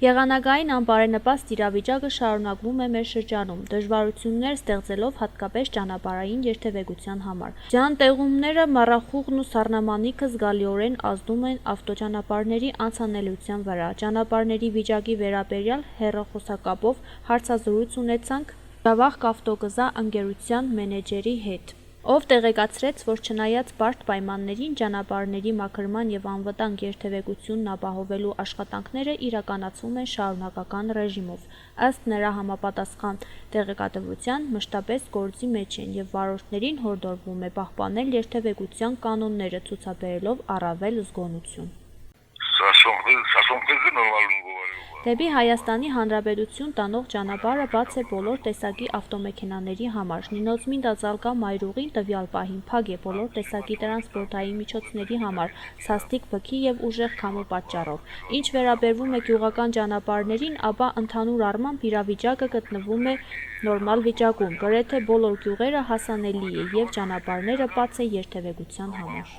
Եղանակային անբարենպաստ իրավիճակը շարունակվում է մեր շրջանում, դժվարություններ ստեղծելով հատկապես ճանապարհային երթևեկության համար։ Ջանտեղումները, մառախուղն ու սառնամանիքը զգալիորեն ազդում են ավտոճանապարհների անցանելիության վրա։ Ճանապարհների վիճակի վերաբերյալ հեռախոսակապով հարցազրույց ունեցանք «Ջավախք ավտոգզա» ընկերության մենեջերի հետ, ով տեղեկացրեց, որ չնայած բարդ պայմաններին, ճանապարհների մաքրման և անվտանգ երթևեկությունն ապահովելու աշխատանքները իրականացվում են շարունակական ռեժիմով։ Ըստ նրա համապատասխան տեղեկատվության, մշտապես գործի մեջ են և վարորդներին հորդորվում է պահպանել երթևեկության կանոնները, ցուցաբերելով առավել զգոնություն։ Դեպի Հայաստանի Հանրապետություն տանող ճանապարհը բաց է բոլոր տեսակի ավտոմեքենաների համար։ Նինոզմինդա Ծալկա մայրուղին տվյալ պահին փակ է բոլոր տեսակի տրանսպորտային միջոցների համար սաստիկ բքի և ուժեղ քամու պատճառով։ Ինչ վերաբերվում է գյուղական ճանապարհներին, ապա ընդհանուր առմամբ իրավիճակը գտնվում է նորմալ վիճակում, գրեթե բոլոր գյուղերը հասանելի է և ճանապարհները բաց է երթևեկության համար։